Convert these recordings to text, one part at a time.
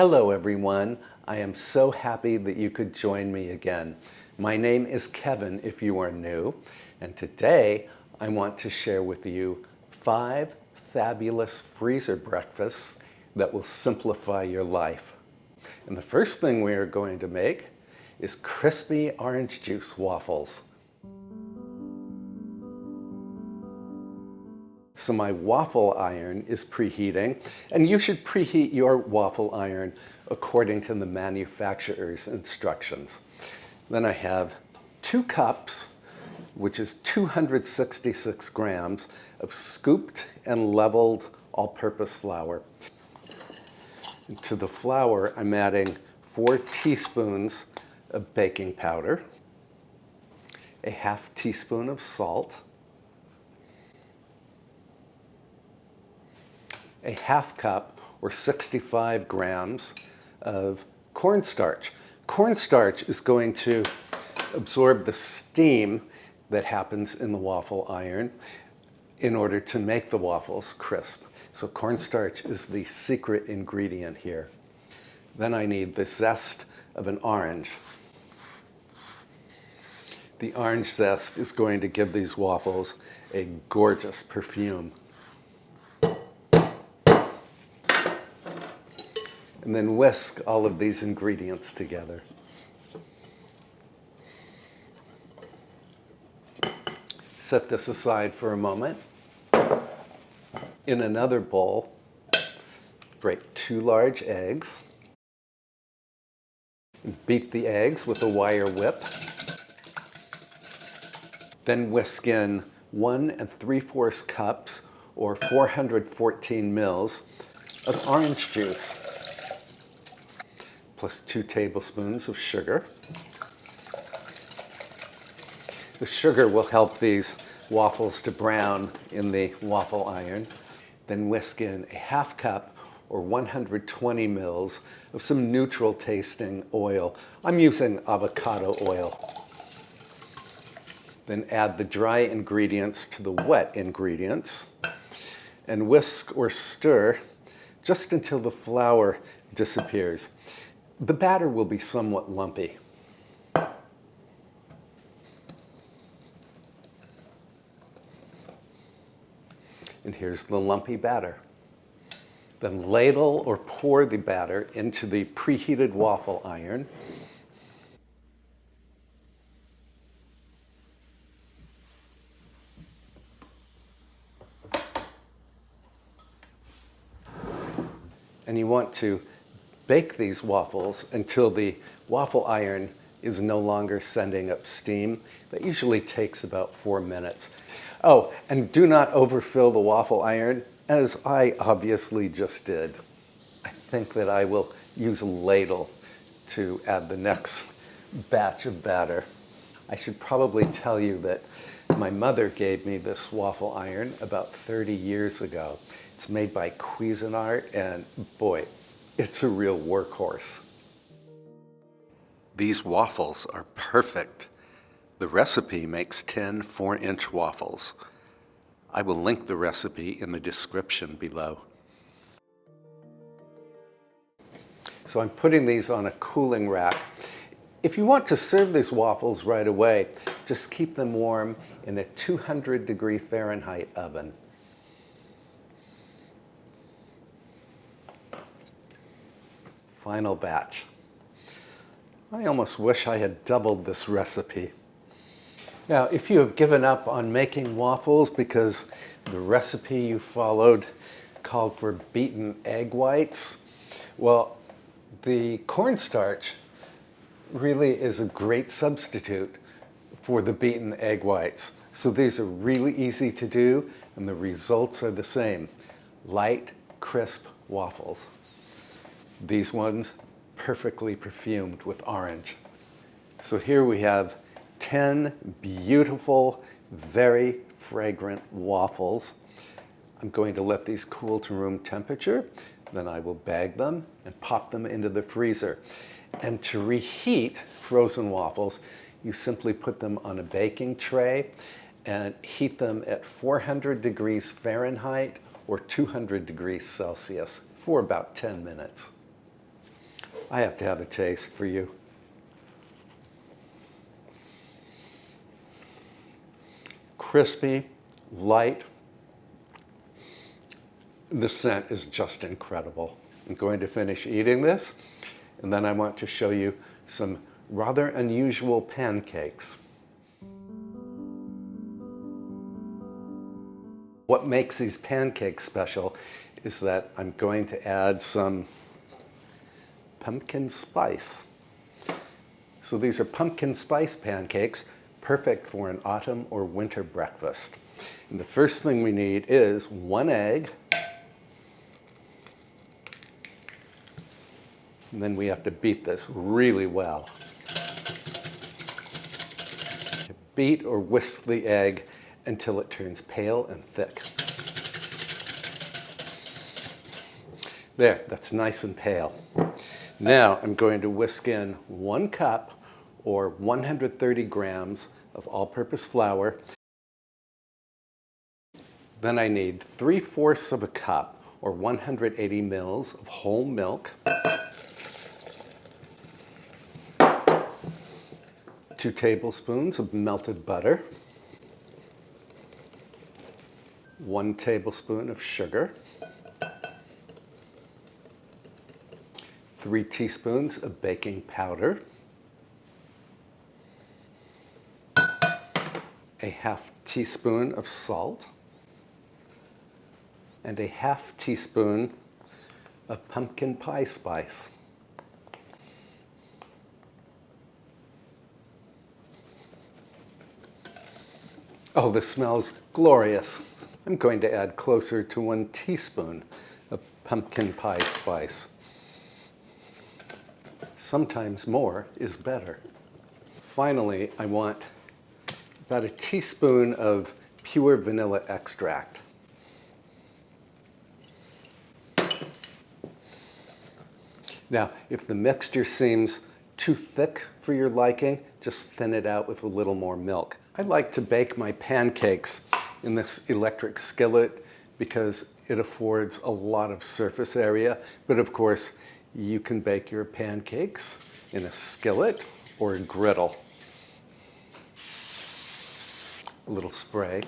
Hello everyone, I am so happy that you could join me again. My name is Kevin if you are new, and today I want to share with you 5 fabulous freezer breakfasts that will simplify your life. And the first thing we are going to make is Crispy Orange Juice Waffles. So my waffle iron is preheating, and you should preheat your waffle iron according to the manufacturer's instructions. Then I have 2 cups, which is 266 grams of scooped and leveled all-purpose flour. And to the flour, I'm adding 4 teaspoons of baking powder, a half teaspoon of salt, a half cup or 65 grams of cornstarch. Cornstarch is going to absorb the steam that happens in the waffle iron in order to make the waffles crisp. So cornstarch is the secret ingredient here. Then I need the zest of an orange. The orange zest is going to give these waffles a gorgeous perfume. And then whisk all of these ingredients together. Set this aside for a moment. In another bowl, break 2 large eggs. Beat the eggs with a wire whip. Then whisk in 1 3/4 cups or 414 mils of orange juice, plus 2 tablespoons of sugar. The sugar will help these waffles to brown in the waffle iron. Then whisk in a half cup or 120 mils of some neutral tasting oil. I'm using avocado oil. Then add the dry ingredients to the wet ingredients and whisk or stir just until the flour disappears. The batter will be somewhat lumpy. And here's the lumpy batter. Then ladle or pour the batter into the preheated waffle iron. And you want to bake these waffles until the waffle iron is no longer sending up steam. That usually takes about 4 minutes. Oh, and do not overfill the waffle iron, as I obviously just did. I think that I will use a ladle to add the next batch of batter. I should probably tell you that my mother gave me this waffle iron about 30 years ago. It's made by Cuisinart, and boy, it's a real workhorse. These waffles are perfect. The recipe makes 10 4-inch waffles. I will link the recipe in the description below. So I'm putting these on a cooling rack. If you want to serve these waffles right away, just keep them warm in a 200-degree Fahrenheit oven. Final batch. I almost wish I had doubled this recipe. Now, if you have given up on making waffles because the recipe you followed called for beaten egg whites, well, the cornstarch really is a great substitute for the beaten egg whites. So these are really easy to do, and the results are the same. Light, crisp waffles. These ones perfectly perfumed with orange. So here we have 10 beautiful, very fragrant waffles. I'm going to let these cool to room temperature. Then I will bag them and pop them into the freezer. And to reheat frozen waffles, you simply put them on a baking tray and heat them at 400 degrees Fahrenheit or 200 degrees Celsius for about 10 minutes. I have to have a taste for you. Crispy, light. The scent is just incredible. I'm going to finish eating this, and then I want to show you some rather unusual pancakes. What makes these pancakes special is that I'm going to add some pumpkin spice. So these are pumpkin spice pancakes, perfect for an autumn or winter breakfast. And the first thing we need is 1 egg. And then we have to beat this really well. Beat or whisk the egg until it turns pale and thick. There, that's nice and pale. Now I'm going to whisk in 1 cup or 130 grams of all-purpose flour. Then I need 3/4 of a cup or 180 mils of whole milk, 2 tablespoons of melted butter, 1 tablespoon of sugar, 3 teaspoons of baking powder, a 1/2 teaspoon of salt, and a 1/2 teaspoon of pumpkin pie spice. Oh, this smells glorious. I'm going to add closer to 1 teaspoon of pumpkin pie spice. Sometimes more is better. Finally, I want about a teaspoon of pure vanilla extract. Now, if the mixture seems too thick for your liking, just thin it out with a little more milk. I like to bake my pancakes in this electric skillet because it affords a lot of surface area, but of course, you can bake your pancakes in a skillet or a griddle. A little spray.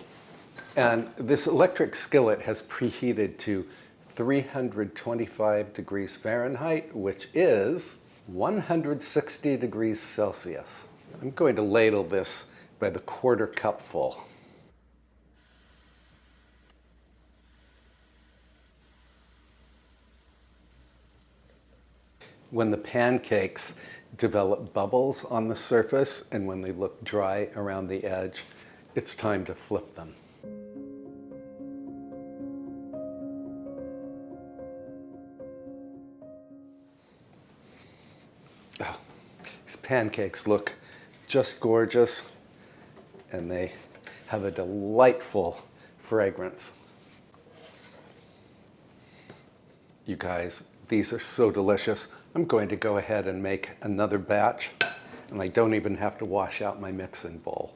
And this electric skillet has preheated to 325 degrees Fahrenheit, which is 160 degrees Celsius. I'm going to ladle this by the 1/4 cupful. When the pancakes develop bubbles on the surface and when they look dry around the edge, it's time to flip them. Oh, these pancakes look just gorgeous, and they have a delightful fragrance. You guys, these are so delicious. I'm going to go ahead and make another batch, and I don't even have to wash out my mixing bowl.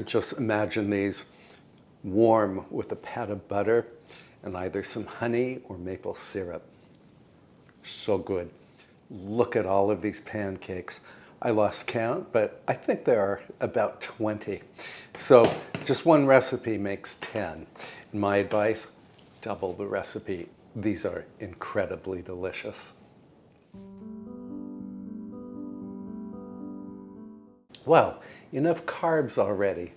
Just imagine these warm with a pat of butter and either some honey or maple syrup. So good. Look at all of these pancakes. I lost count, but I think there are about 20. So just one recipe makes 10. And my advice, double the recipe. These are incredibly delicious. Well, enough carbs already.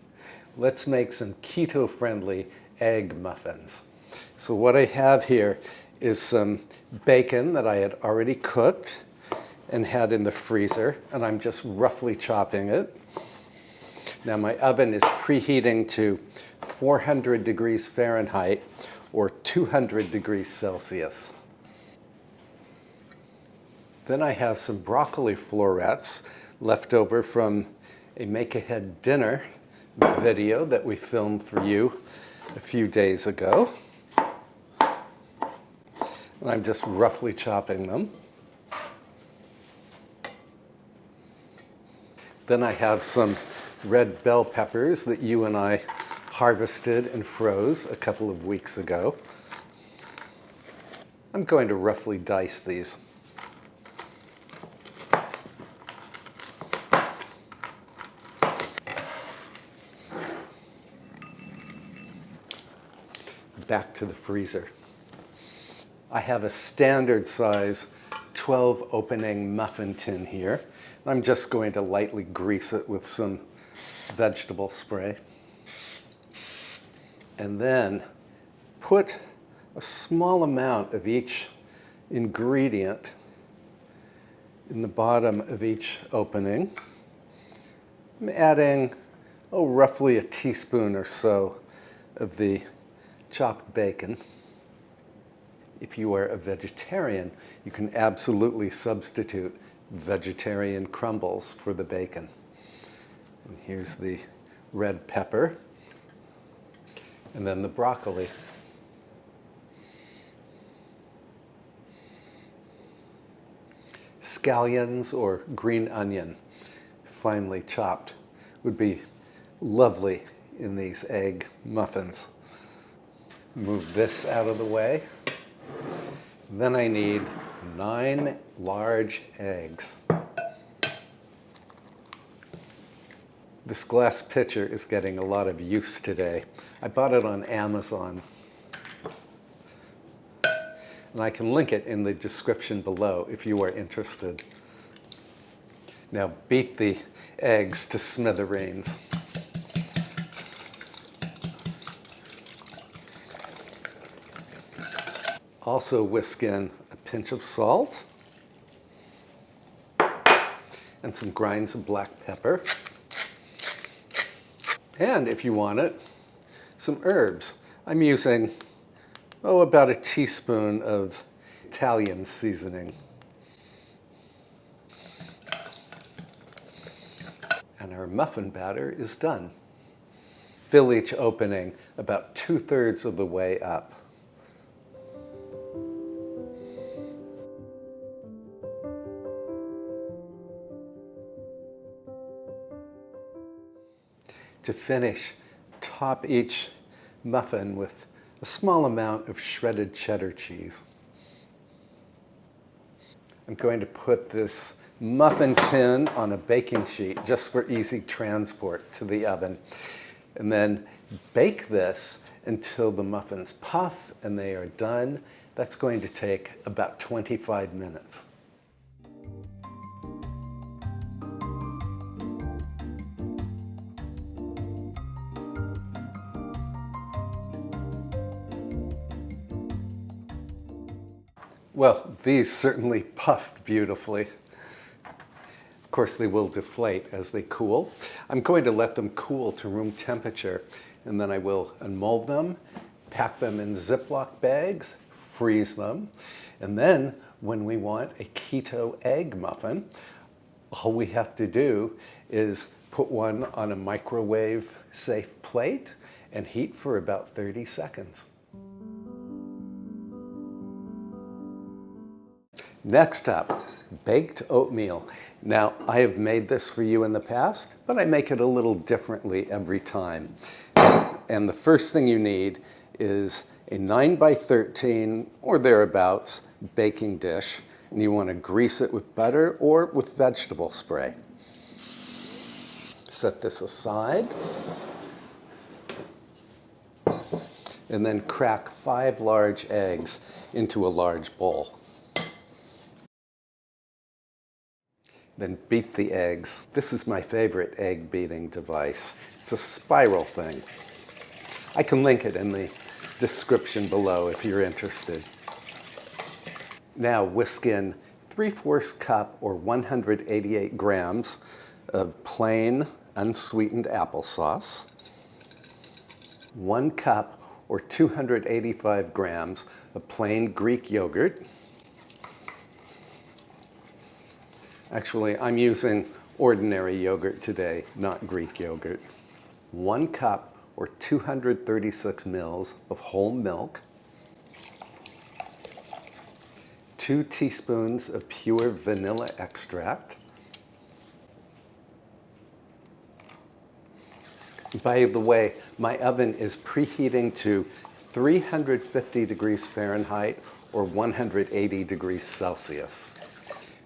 Let's make some keto-friendly egg muffins. So what I have here is some bacon that I had already cooked and had in the freezer, and I'm just roughly chopping it. Now my oven is preheating to 400 degrees Fahrenheit or 200 degrees Celsius. Then I have some broccoli florets left over from a make-ahead dinner video that we filmed for you a few days ago. And I'm just roughly chopping them. Then I have some red bell peppers that you and I harvested and froze a couple of weeks ago. I'm going to roughly dice these. Back to the freezer. I have a standard size 12 opening muffin tin here. I'm just going to lightly grease it with some vegetable spray. And then put a small amount of each ingredient in the bottom of each opening. I'm adding, roughly a teaspoon or so of the chopped bacon. If you are a vegetarian, you can absolutely substitute vegetarian crumbles for the bacon. And here's the red pepper, and then the broccoli. Scallions or green onion, finely chopped, would be lovely in these egg muffins. Move this out of the way. Then I need 9 large eggs. This glass pitcher is getting a lot of use today. I bought it on Amazon. And I can link it in the description below if you are interested. Now beat the eggs to smithereens. Also whisk in a pinch of salt and some grinds of black pepper. And if you want it, some herbs. I'm using, about a teaspoon of Italian seasoning. And our muffin batter is done. Fill each opening about 2/3 of the way up. To finish, top each muffin with a small amount of shredded cheddar cheese. I'm going to put this muffin tin on a baking sheet just for easy transport to the oven. And then bake this until the muffins puff and they are done. That's going to take about 25 minutes. Well, these certainly puffed beautifully. Of course, they will deflate as they cool. I'm going to let them cool to room temperature, and then I will unmold them, pack them in Ziploc bags, freeze them, and then when we want a keto egg muffin, all we have to do is put one on a microwave-safe plate and heat for about 30 seconds. Next up, baked oatmeal. Now, I have made this for you in the past, but I make it a little differently every time. And the first thing you need is a 9x13 or thereabouts baking dish, and you want to grease it with butter or with vegetable spray. Set this aside. And then crack 5 large eggs into a large bowl. Then beat the eggs. This is my favorite egg beating device. It's a spiral thing. I can link it in the description below if you're interested. Now whisk in 3/4 cup or 188 grams of plain unsweetened applesauce, 1 cup or 285 grams of plain Greek yogurt. Actually, I'm using ordinary yogurt today, not Greek yogurt. 1 cup or 236 mils of whole milk, 2 teaspoons of pure vanilla extract, By the way, my oven is preheating to 350 degrees Fahrenheit or 180 degrees Celsius.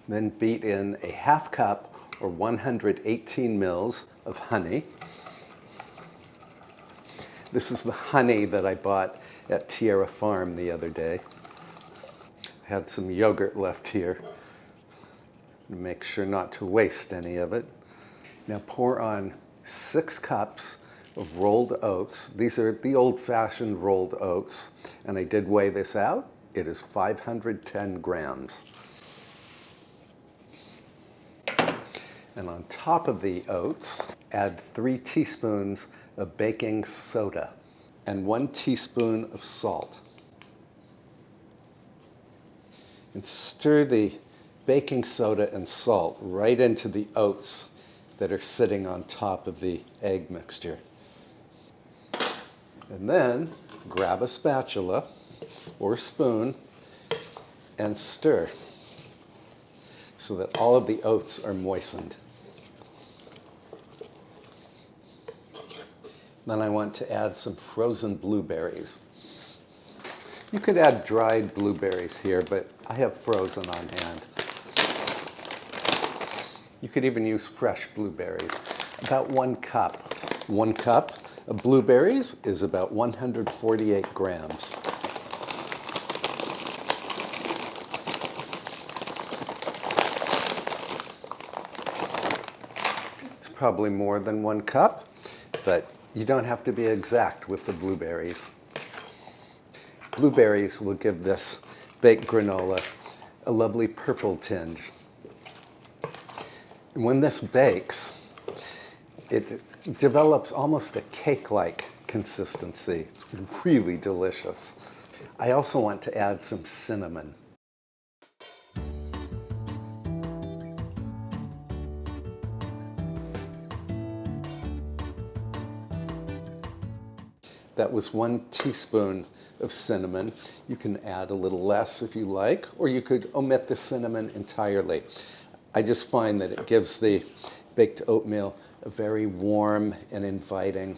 Then beat in a half cup or 118 mils of honey. This is the honey that I bought at Tierra Farm the other day. I had some yogurt left here to make sure not to waste any of it. Now pour on 6 cups of rolled oats. These are the old-fashioned rolled oats, and I did weigh this out. It is 510 grams. And on top of the oats, add 3 teaspoons of baking soda and 1 teaspoon of salt. And stir the baking soda and salt right into the oats that are sitting on top of the egg mixture. And then grab a spatula or spoon and stir so that all of the oats are moistened. Then I want to add some frozen blueberries. You could add dried blueberries here, but I have frozen on hand. You could even use fresh blueberries. About 1 cup. 1 cup of blueberries is about 148 grams. It's probably more than 1 cup, but you don't have to be exact with the blueberries. Blueberries will give this baked granola a lovely purple tinge. When this bakes, it develops almost a cake-like consistency. It's really delicious. I also want to add some cinnamon. That was 1 teaspoon of cinnamon. You can add a little less if you like, or you could omit the cinnamon entirely. I just find that it gives the baked oatmeal a very warm and inviting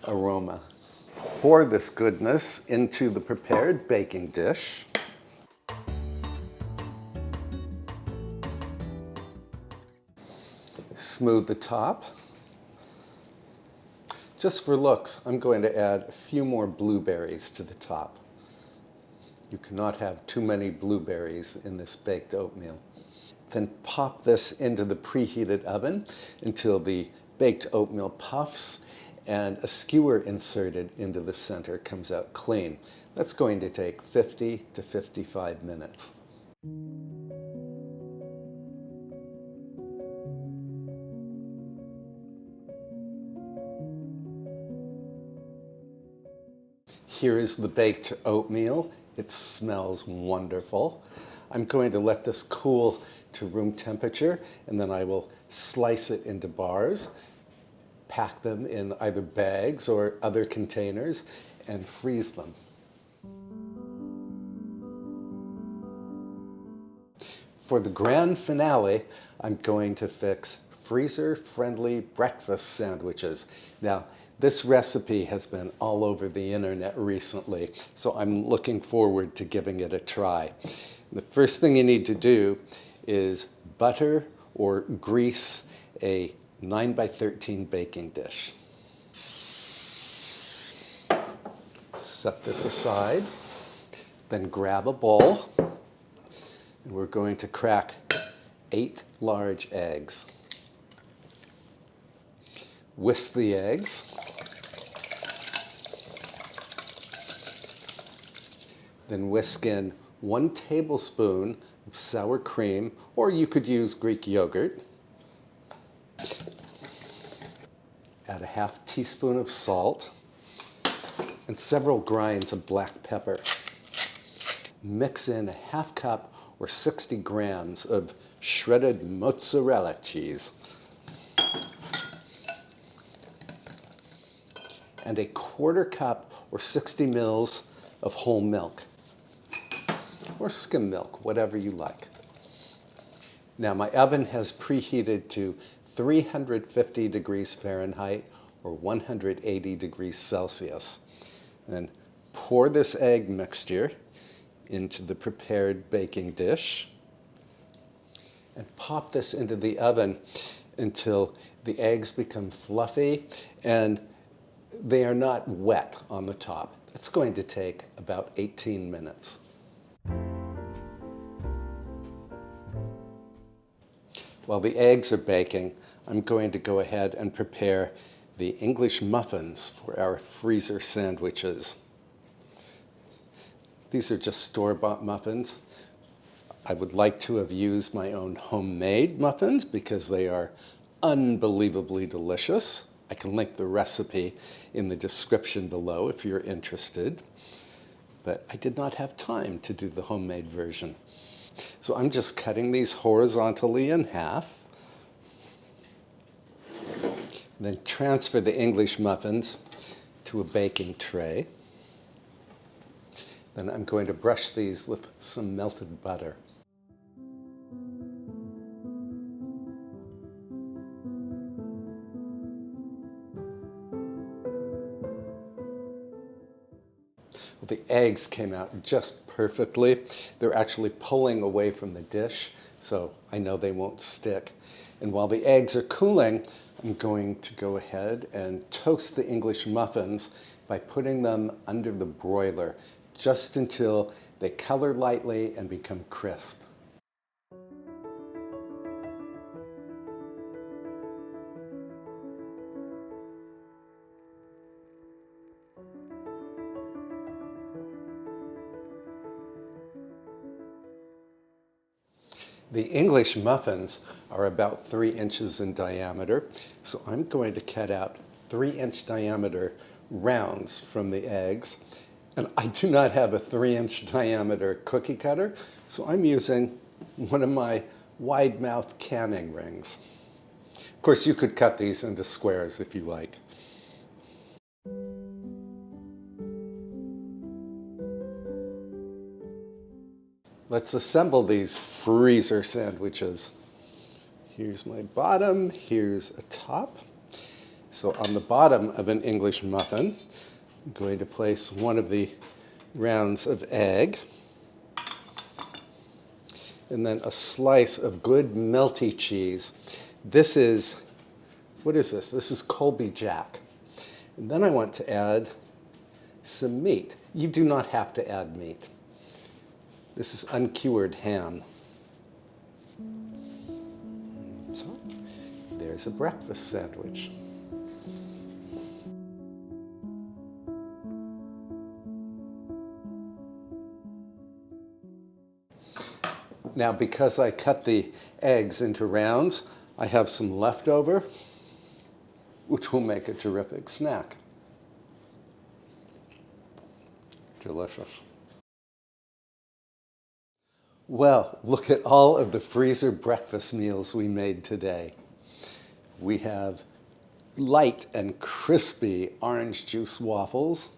aroma. Pour this goodness into the prepared baking dish. Smooth the top. Just for looks, I'm going to add a few more blueberries to the top. You cannot have too many blueberries in this baked oatmeal. Then pop this into the preheated oven until the baked oatmeal puffs and a skewer inserted into the center comes out clean. That's going to take 50 to 55 minutes. Here is the baked oatmeal. It smells wonderful. I'm going to let this cool to room temperature, and then I will slice it into bars, pack them in either bags or other containers, and freeze them. For the grand finale, I'm going to fix freezer-friendly breakfast sandwiches. Now, this recipe has been all over the internet recently, so I'm looking forward to giving it a try. The first thing you need to do is butter or grease a 9x13 baking dish. Set this aside, then grab a bowl, and we're going to crack 8 large eggs. Whisk the eggs. Then whisk in 1 tablespoon of sour cream, or you could use Greek yogurt. Add a half teaspoon of salt and several grinds of black pepper. Mix in a half cup or 60 grams of shredded mozzarella cheese and a 1/4 cup or 60 mils of whole milk, or skim milk, whatever you like. Now my oven has preheated to 350 degrees Fahrenheit or 180 degrees Celsius. Then pour this egg mixture into the prepared baking dish and pop this into the oven until the eggs become fluffy and they are not wet on the top. It's going to take about 18 minutes. While the eggs are baking, I'm going to go ahead and prepare the English muffins for our freezer sandwiches. These are just store-bought muffins. I would like to have used my own homemade muffins because they are unbelievably delicious. I can link the recipe in the description below if you're interested. But I did not have time to do the homemade version. So I'm just cutting these horizontally in half. Then transfer the English muffins to a baking tray. Then I'm going to brush these with some melted butter. The eggs came out just perfectly. They're actually pulling away from the dish, so I know they won't stick. And while the eggs are cooling, I'm going to go ahead and toast the English muffins by putting them under the broiler just until they color lightly and become crisp. The English muffins are about 3 inches in diameter, so I'm going to cut out 3-inch diameter rounds from the eggs. And I do not have a 3-inch diameter cookie cutter, so I'm using one of my wide mouth canning rings. Of course, you could cut these into squares if you like. Let's assemble these freezer sandwiches. Here's my bottom, here's a top. So on the bottom of an English muffin, I'm going to place one of the rounds of egg, and then a slice of good melty cheese. This is, what is this? This is Colby Jack. And then I want to add some meat. You do not have to add meat. This is uncured ham. So there's a breakfast sandwich. Now, because I cut the eggs into rounds, I have some leftover, which will make a terrific snack. Delicious. Well, look at all of the freezer breakfast meals we made today. We have light and crispy orange juice waffles,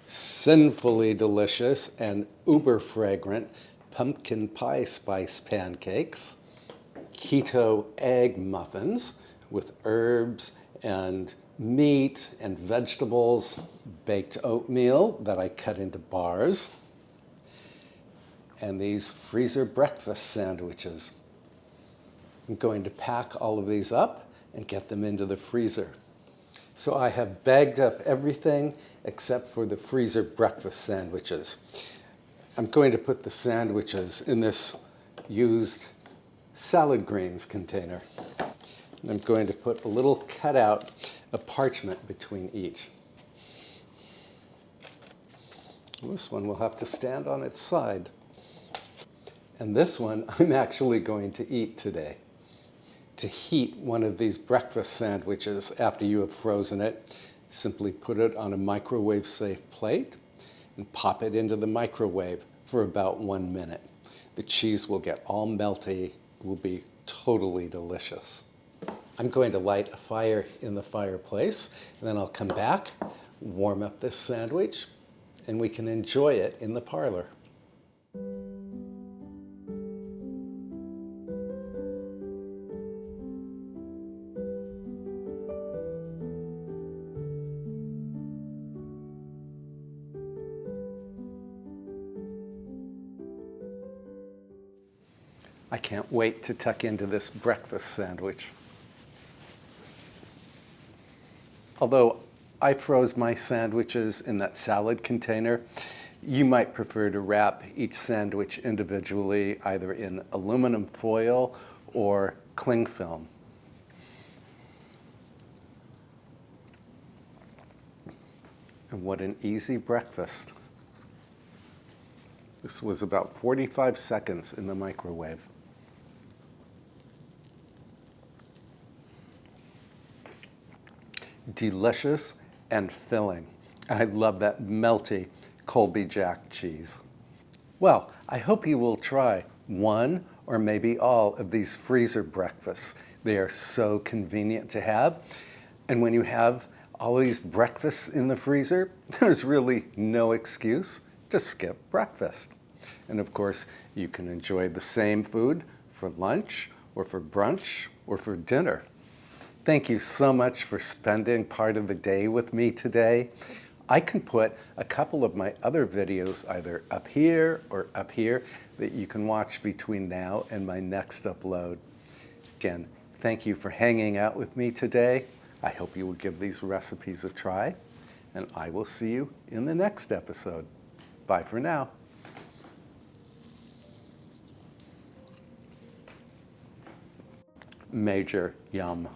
sinfully delicious and uber fragrant pumpkin pie spice pancakes, keto egg muffins with herbs and meat and vegetables, baked oatmeal that I cut into bars, and these freezer breakfast sandwiches. I'm going to pack all of these up and get them into the freezer. So I have bagged up everything except for the freezer breakfast sandwiches. I'm going to put the sandwiches in this used salad greens container. And I'm going to put a little cutout of parchment between each. This one will have to stand on its side. And this one I'm actually going to eat today. To heat one of these breakfast sandwiches after you have frozen it, simply put it on a microwave-safe plate and pop it into the microwave for about 1 minute. The cheese will get all melty, it will be totally delicious. I'm going to light a fire in the fireplace, and then I'll come back, warm up this sandwich, and we can enjoy it in the parlor. I can't wait to tuck into this breakfast sandwich. Although I froze my sandwiches in that salad container, you might prefer to wrap each sandwich individually, either in aluminum foil or cling film. And what an easy breakfast. This was about 45 seconds in the microwave. Delicious and filling. I love that melty Colby Jack cheese. Well, I hope you will try one or maybe all of these freezer breakfasts. They are so convenient to have. And when you have all these breakfasts in the freezer, there's really no excuse to skip breakfast. And of course, you can enjoy the same food for lunch or for brunch or for dinner. Thank you so much for spending part of the day with me today. I can put a couple of my other videos either up here or up here that you can watch between now and my next upload. Again, thank you for hanging out with me today. I hope you will give these recipes a try, and I will see you in the next episode. Bye for now. Major yum.